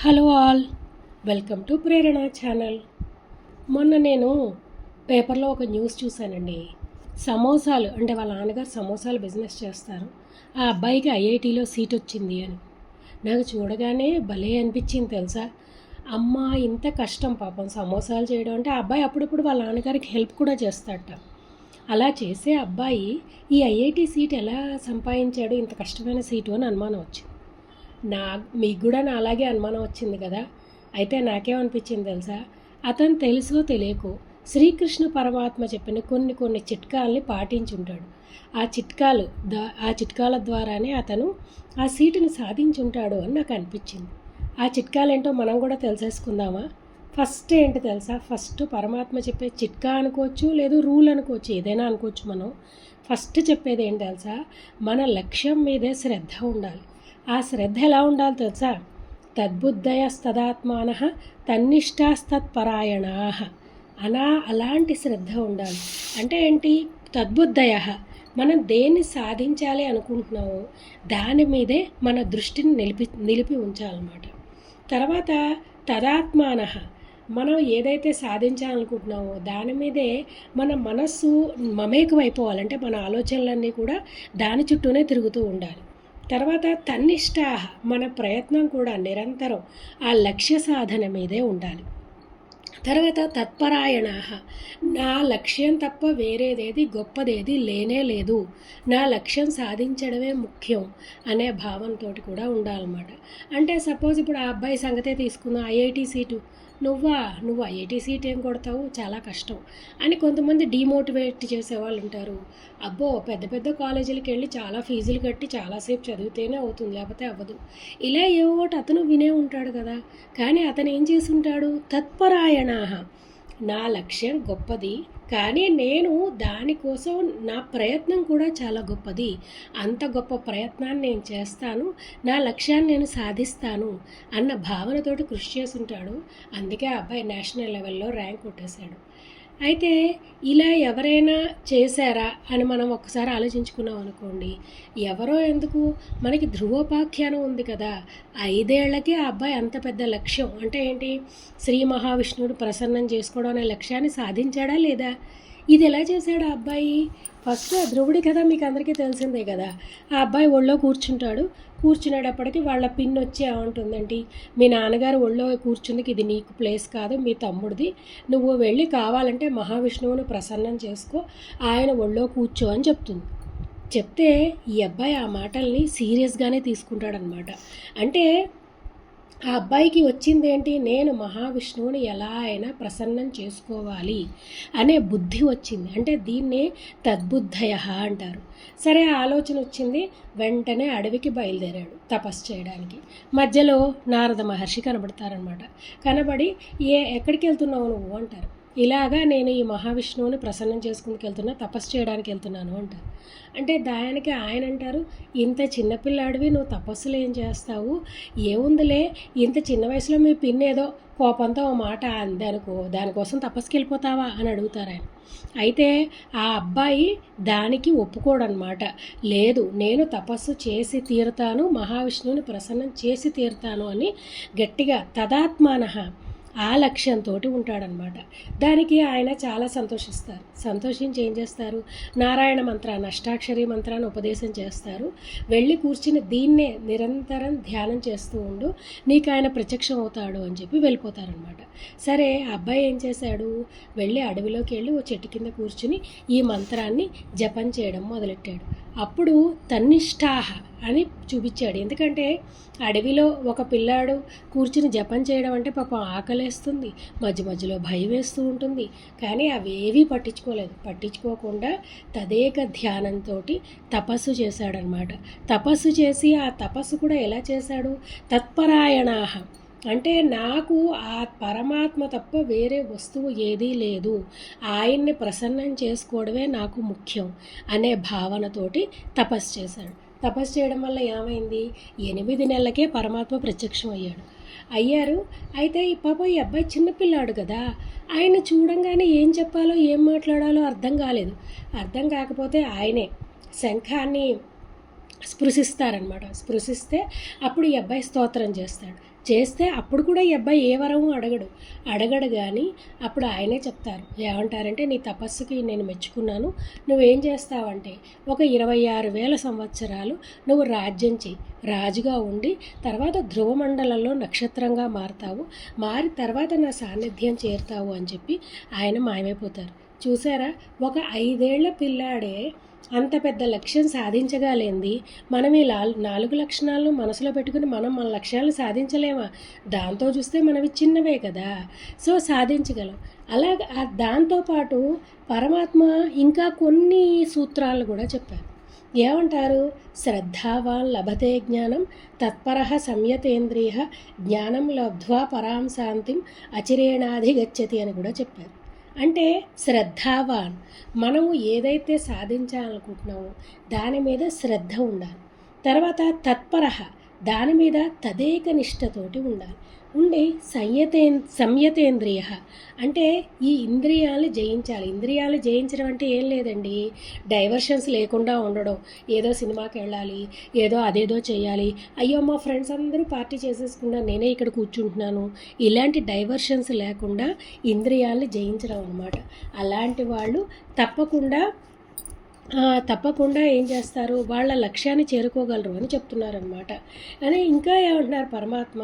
Hello all, welcome to Prerana channel. మొన్న నేను పేపర్లో ఒక న్యూస్ చూశానండి. సమోసాలు అంటే వాళ్ళ నాన్నగారు సమోసాలు బిజినెస్ చేస్తారు. ఆ అబ్బాయికి ఐఐటీలో సీట్ వచ్చింది అని నాకు చూడగానే భలే అనిపించింది తెలుసా. అమ్మ ఇంత కష్టం పాపం సమోసాలు చేయడం అంటే. ఆ అబ్బాయి అప్పుడప్పుడు వాళ్ళ నాన్నగారికి హెల్ప్ కూడా చేస్తాడట. అలా చేసే అబ్బాయి ఈ ఐఐటీ సీట్ ఎలా సంపాదించాడు, ఇంత కష్టమైన సీటు అని అనుమానం వచ్చింది. మీకు కూడా నా అలాగే అనుమానం వచ్చింది కదా. అయితే నాకేమనిపించింది తెలుసా, అతను తెలుసో తెలియకో శ్రీకృష్ణ పరమాత్మ చెప్పిన కొన్ని చిట్కాలని పాటించుంటాడు. ఆ చిట్కాల ద్వారానే అతను ఆ సీటుని సాధించుంటాడు అని నాకు అనిపించింది. ఆ చిట్కాలేంటో మనం కూడా తెలిసేసుకుందామా. ఫస్ట్ ఏంటి తెలుసా, ఫస్ట్ పరమాత్మ చెప్పే చిట్కా అనుకోవచ్చు, లేదు రూల్ అనుకోవచ్చు, ఏదైనా అనుకోవచ్చు. మనం ఫస్ట్ చెప్పేది ఏంటి తెలుసా, మన లక్ష్యం మీదే శ్రద్ధ ఉండాలి. ఆ శ్రద్ధ ఎలా ఉండాలి తెలుసా, తద్బుద్ధయస్తదాత్మాన తన్నిష్టాస్తత్పరాయణా అలాంటి శ్రద్ధ ఉండాలి. అంటే ఏంటి, తద్బుద్ధయ, మనం దేన్ని సాధించాలి అనుకుంటున్నామో దాని మీదే మన దృష్టిని నిలిపి ఉంచాలన్నమాట. తర్వాత తదాత్మాన, మనం ఏదైతే సాధించాలనుకుంటున్నామో దాని మీదే మన మనస్సు మమేకమైపోవాలంటే మన ఆలోచనలన్నీ కూడా దాని చుట్టూనే తిరుగుతూ ఉండాలి. తర్వాత తన్నిష్టాహ, మన ప్రయత్నం కూడా నిరంతరం ఆ లక్ష్య సాధన మీదే ఉండాలి. తర్వాత తత్పరాయణాహ, నా లక్ష్యం తప్ప వేరేదేది గొప్పదేది లేనే లేదు, నా లక్ష్యం సాధించడమే ముఖ్యం అనే భావంతో కూడా ఉండాలన్నమాట. అంటే సపోజ్ ఇప్పుడు ఆ అబ్బాయి సంగతే తీసుకుందాం, ఐఐటి సీటు. నువ్వు ఐఐటి సీట్ ఏం కొడతావు, చాలా కష్టం అని కొంతమంది డీమోటివేట్ చేసేవాళ్ళు ఉంటారు. అబ్బో పెద్ద పెద్ద కాలేజీలకు వెళ్ళి చాలా ఫీజులు కట్టి చాలాసేపు చదివితేనే అవుతుంది, లేకపోతే అవ్వదు, ఇలా ఏవోటి అతను వినే ఉంటాడు కదా. కానీ అతను ఏం చేసి ఉంటాడు, తత్పరాయణాహ, నా లక్ష్యం గొప్పది కానీ నేను దానికోసం నా ప్రయత్నం కూడా చాలా గొప్పది, అంత గొప్ప ప్రయత్నాన్ని నేను చేస్తాను, నా లక్ష్యాన్ని నేను సాధిస్తాను అన్న భావనతోటి కృషి చేసుంటాడు. అందుకే ఆ అబ్బాయి నేషనల్ లెవెల్లో ర్యాంక్ కొట్టేశాడు. అయితే ఇలా ఎవరైనా చేశారా అని మనం ఒక్కసారి ఆలోచించుకున్నాం అనుకోండి. ఎవరో ఎందుకు, మనకి ధ్రువోపాఖ్యానం ఉంది కదా. 5 ఏళ్లకే ఆ అబ్బాయి అంత పెద్ద లక్ష్యం అంటే ఏంటి, శ్రీ మహావిష్ణువుడు ప్రసన్నం చేసుకోవడం అనే లక్ష్యాన్ని సాధించాడా లేదా. ఇది ఎలా చేశాడు ఆ అబ్బాయి, ఫస్ట్ ధ్రువుడి కదా మీకు అందరికీ తెలిసిందే కదా. ఆ అబ్బాయి ఒళ్ళో కూర్చునేటప్పటికి వాళ్ళ పిన్ వచ్చి ఏమంటుందండి, మీ నాన్నగారు ఒళ్ళో కూర్చుందికి ఇది నీకు ప్లేస్ కాదు, మీ తమ్ముడిది, నువ్వు వెళ్ళి కావాలంటే మహావిష్ణువుని ప్రసన్నం చేసుకో, ఆయన ఒళ్ళో కూర్చో అని చెప్తే ఈ అబ్బాయి ఆ మాటల్ని సీరియస్గానే తీసుకుంటాడనమాట. అంటే ఆ అబ్బాయికి వచ్చింది ఏంటి, నేను మహావిష్ణువుని ఎలా అయినా ప్రసన్నం చేసుకోవాలి అనే బుద్ధి వచ్చింది. అంటే దీన్నే తద్బుద్ధయ అంటారు. సరే ఆ ఆలోచన వచ్చింది, వెంటనే అడవికి బయలుదేరాడు తపస్సు చేయడానికి. మధ్యలో నారద మహర్షి కనబడతారనమాట. కనబడి ఎక్కడికి వెళ్తున్నావు నువ్వు అంటారు. ఇలాగా నేను ఈ మహావిష్ణువుని ప్రసన్నం చేసుకుందుకు వెళ్తున్నా, తపస్సు చేయడానికి వెళ్తున్నాను అంటారు. అంటే దానికి ఆయన అంటారు, ఇంత చిన్నపిల్లాడివి నువ్వు తపస్సులు ఏం చేస్తావు, ఏముందిలే, ఇంత చిన్న వయసులో మీ పిన్ ఏదో కోపంతో ఓ మాట అంది అనుకో, దానికోసం తపస్సుకి వెళ్ళిపోతావా అని అడుగుతారు ఆయన. అయితే ఆ అబ్బాయి దానికి ఒప్పుకోడనమాట. లేదు, నేను తపస్సు చేసి తీరుతాను, మహావిష్ణువుని ప్రసన్నం చేసి తీరుతాను అని గట్టిగా తదాత్మానః ఆ లక్ష్యంతో ఉంటాడనమాట. దానికి ఆయన చాలా సంతోషించి ఏం చేస్తారు, నారాయణ మంత్రాన్ని, అష్టాక్షరి మంత్రాన్ని ఉపదేశం చేస్తారు. వెళ్ళి కూర్చుని దీన్నే నిరంతరం ధ్యానం చేస్తూ ఉండు, నీకు ఆయన ప్రత్యక్షం అవుతాడు అని చెప్పి వెళ్ళిపోతారనమాట. సరే అబ్బాయి ఏం చేశాడు, వెళ్ళి అడవిలోకి వెళ్ళి ఓ చెట్టు కింద కూర్చుని ఈ మంత్రాన్ని జపం చేయడం మొదలెట్టాడు. అప్పుడు తన్నిష్టాహ అని చూపించాడు. ఎందుకంటే అడవిలో ఒక పిల్లాడు కూర్చుని జపం చేయడం అంటే పాపం ఆకలేస్తుంది, మధ్యలో భయం వేస్తూ ఉంటుంది. కానీ అవేవీ పట్టించుకోకుండా తదేక ధ్యానంతో తపస్సు చేశాడనమాట. తపస్సు చేసి ఆ తపస్సు కూడా ఎలా చేశాడు, తత్పరాయణాహ, అంటే నాకు ఆ పరమాత్మ తప్ప వేరే వస్తువు ఏదీ లేదు, ఆయన్ని ప్రసన్నం చేసుకోవడమే నాకు ముఖ్యం అనే భావనతోటి తపస్సు చేశాడు. తపస్సు చేయడం వల్ల ఏమైంది, 8 నెలలకే పరమాత్మ ప్రత్యక్షం అయ్యారు. అయితే ఈ అబ్బాయి చిన్నపిల్లాడు కదా, ఆయన చూడంగానే ఏం చెప్పాలో ఏం మాట్లాడాలో అర్థం కాకపోతే ఆయనే శంఖాన్ని స్పృశిస్తారనమాట. స్పృశిస్తే అప్పుడు ఈ అబ్బాయి స్తోత్రం చేస్తాడు. చేస్తే అప్పుడు కూడా ఈ అబ్బాయి ఏ వరము అడగడు కానీ అప్పుడు ఆయనే చెప్తారు. ఏమంటారంటే, నీ తపస్సుకి నేను మెచ్చుకున్నాను, నువ్వేం చేస్తావంటే ఒక 26,000 సంవత్సరాలు నువ్వు రాజ్యం చెయ్యి, రాజుగా ఉండి తర్వాత ధ్రువమండలంలో నక్షత్రంగా మారి తర్వాత నా సాన్నిధ్యం చేరుతావు అని చెప్పి ఆయన మాయమైపోతారు. చూసారా, ఒక 5 ఏళ్ల పిల్లాడే అంత పెద్ద లక్ష్యం సాధించగలేంది. మనం ఈ 4 లక్షణాలను మనసులో పెట్టుకుని మనం మన లక్ష్యాలను సాధించలేమా? దాంతో చూస్తే మనవి చిన్నవే కదా. సో సాధించగలం. దాంతోపాటు పరమాత్మ ఇంకా కొన్ని సూత్రాలు కూడా చెప్పారు. ఏమంటారు? శ్రద్ధావాన్ లభతే జ్ఞానం తత్పరః సంయతేంద్రియ జ్ఞానం లబ్ధ్వా పరాం శాంతిం అచిరేణాధిగచ్చతి అని కూడా చెప్పారు. అంటే శ్రద్ధావాన్, మనము ఏదైతే సాధించాలనుకుంటున్నామో దాని మీద శ్రద్ధ ఉండాలి. తర్వాత తత్పరః, దాని మీద తదేక నిష్టతోటి ఉండి సంయతేంద్రియ, అంటే ఈ ఇంద్రియాలు జయించాలి. ఇంద్రియాలు జయించడం అంటే ఏం లేదండి, డైవర్షన్స్ లేకుండా ఉండడం. ఏదో సినిమాకి వెళ్ళాలి, అదేదో చేయాలి, అయ్యో మా ఫ్రెండ్స్ అందరూ పార్టీ చేసేసుకున్నా నేనే ఇక్కడ కూర్చుంటున్నాను, ఇలాంటి డైవర్షన్స్ లేకుండా ఇంద్రియాలను జయించడం అన్నమాట. అలాంటి వాళ్ళు తప్పకుండా ఏం చేస్తారు, వాళ్ళ లక్ష్యాన్ని చేరుకోగలరు అని చెప్తున్నారనమాట. అని ఇంకా ఏమంటున్నారు పరమాత్మ,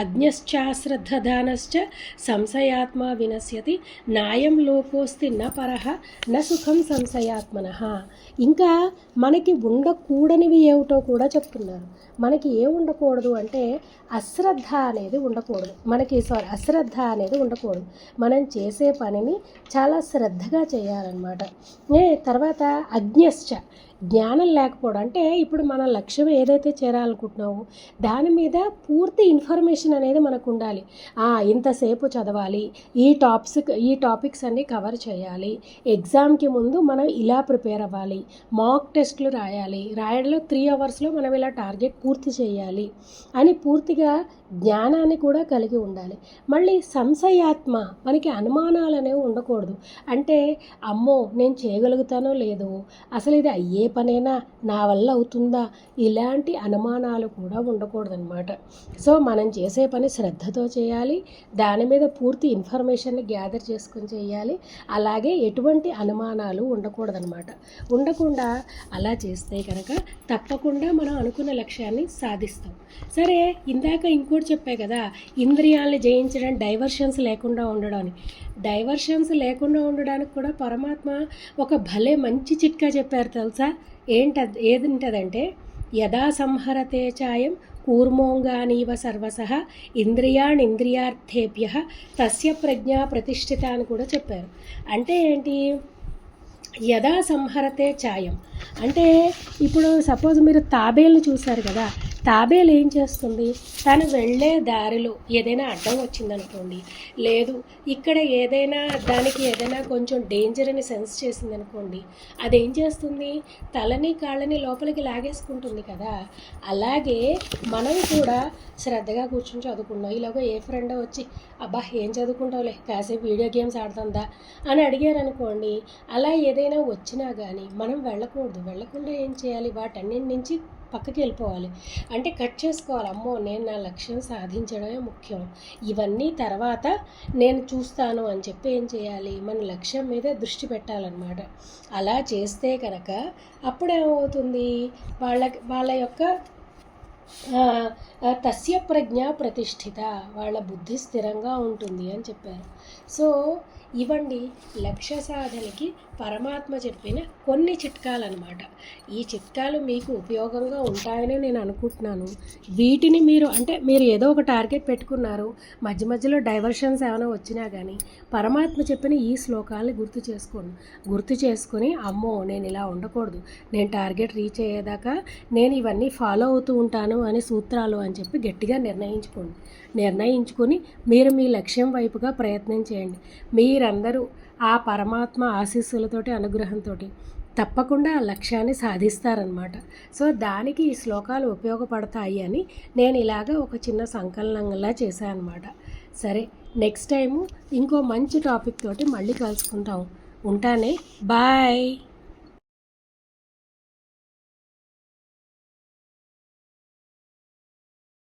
అజ్ఞశ్చాశ్రద్ధదానశ్చ సంశయాత్మ వినశ్యతి నాయం లోకోస్తి న పరః న సుఖం సంశయాత్మనః. ఇంకా మనకి ఉండకూడనివి ఏమిటో కూడా చెప్తున్నారు. మనకి ఏం ఉండకూడదు అంటే అశ్రద్ధ అనేది ఉండకూడదు. అశ్రద్ధ అనేది ఉండకూడదు. మనం చేసే పనిని చాలా శ్రద్ధగా చేయాలన్నమాట. తర్వాత అజ్ఞశ్చ, జ్ఞానం లేకపోవడం అంటే ఇప్పుడు మన లక్ష్యం ఏదైతే చేరాలనుకుంటున్నామో దాని మీద పూర్తి ఇన్ఫర్మేషన్ అనేది మనకు ఉండాలి. ఇంతసేపు చదవాలి, ఈ టాపిక్స్ అన్నీ కవర్ చేయాలి, ఎగ్జామ్కి ముందు మనం ఇలా ప్రిపేర్ అవ్వాలి, మాక్ టెస్ట్లు రాయడంలో 3 అవర్స్లో మనం ఇలా టార్గెట్ పూర్తి చేయాలి అని పూర్తిగా జ్ఞానాన్ని కూడా కలిగి ఉండాలి. మళ్ళీ సంశయాత్మ, మనకి అనుమానాలు అనేవి ఉండకూడదు. అంటే అమ్మో నేను చేయగలుగుతానో లేదో, అసలు ఇది అయ్యే పనేనా, నా వల్ల అవుతుందా, ఇలాంటి అనుమానాలు కూడా ఉండకూడదన్నమాట. సో మనం చేసే పని శ్రద్ధతో చేయాలి, దాని మీద పూర్తి ఇన్ఫర్మేషన్ని గ్యాదర్ చేసుకొని చేయాలి. అలాగే ఎటువంటి అనుమానాలు ఉండకుండా అలా చేస్తే కనుక తప్పకుండా మనం అనుకున్న లక్ష్యాన్ని సాధిస్తాం. సరే, ఇందాక ఇంకోటి చెప్పే కదా, ఇంద్రియాలను జయించడం, డైవర్షన్స్ లేకుండా ఉండడం. డైవర్షన్స్ లేకుండా ఉండడానికి కూడా పరమాత్మ ఒక భలే మంచి చిట్కా చెప్పారు తెలుసా. ఏదంటదంటే, యదా సంహరతే చాయం కూర్మోంగానీవ సర్వసః ఇంద్రియాణింద్రియార్థేభ్యః తస్య ప్రజ్ఞా ప్రతిష్ఠిత అని కూడా చెప్పారు. అంటే ఏంటి? యదా సంహరతే చాయం అంటే, ఇప్పుడు సపోజ్ మీరు తాబేలు చూశారు కదా, తాబేలు ఏం చేస్తుంది, తను వెళ్ళే దారిలో ఏదైనా అడ్డం వచ్చిందనుకోండి, లేదు ఇక్కడ దానికి ఏదైనా కొంచెం డేంజర్ అని సెన్స్ చేసిందనుకోండి, అదేం చేస్తుంది, తలని కాళ్ళని లోపలికి లాగేసుకుంటుంది కదా. అలాగే మనం కూడా శ్రద్ధగా కూర్చొని చదువుకున్నాం, ఇలాగో ఏ ఫ్రెండ్ వచ్చి అబ్బా ఏం చదువుకుంటావులే కాసేపు వీడియో గేమ్స్ ఆడుతుందా అని అడిగారనుకోండి, అలా ఏదైనా వచ్చినా కానీ మనం వెళ్ళకుండా ఏం చేయాలి, వాటన్నిటి నుంచి పక్కకి వెళ్ళిపోవాలి. అంటే కట్ చేసుకోవాలి. అమ్మో నేను నా లక్ష్యం సాధించడమే ముఖ్యం, ఇవన్నీ తర్వాత నేను చూస్తాను అని చెప్పి ఏం చేయాలి, మన లక్ష్యం మీద దృష్టి పెట్టాలన్నమాట. అలా చేస్తే కనుక అప్పుడేమవుతుంది, వాళ్ళ యొక్క తస్య ప్రజ్ఞ ప్రతిష్ఠిత, వాళ్ళ బుద్ధి స్థిరంగా ఉంటుంది అని చెప్పారు. సో ఇవండి లక్ష్య సాధనకి పరమాత్మ చెప్పిన కొన్ని చిట్కాలు అన్నమాట. ఈ చిట్కాలు మీకు ఉపయోగంగా ఉంటాయని నేను అనుకుంటున్నాను. వీటిని మీరు ఏదో ఒక టార్గెట్ పెట్టుకున్నారు, మధ్యలో డైవర్షన్స్ ఏమైనా వచ్చినా కానీ పరమాత్మ చెప్పిన ఈ శ్లోకాలని గుర్తు చేసుకొని అమ్మో నేను ఇలా ఉండకూడదు, నేను టార్గెట్ రీచ్ అయ్యేదాకా నేను ఇవన్నీ ఫాలో అవుతూ ఉంటాను అని సూత్రాలు అని చెప్పి గట్టిగా నిర్ణయించుకొని మీరు మీ లక్ష్యం వైపుగా ప్రయత్నం చేయండి. మీరందరూ ఆ పరమాత్మ ఆశీస్సులతోటి, అనుగ్రహంతో తప్పకుండా ఆ లక్ష్యాన్ని సాధిస్తారనమాట. సో దానికి ఈ శ్లోకాలు ఉపయోగపడతాయి అని నేను ఇలాగ ఒక చిన్న సంకలనంలా చేశాను అనమాట. సరే, నెక్స్ట్ టైము ఇంకో మంచి టాపిక్ తోటి మళ్ళీ కలుసుకుంటాం. ఉంటానే, బాయ్.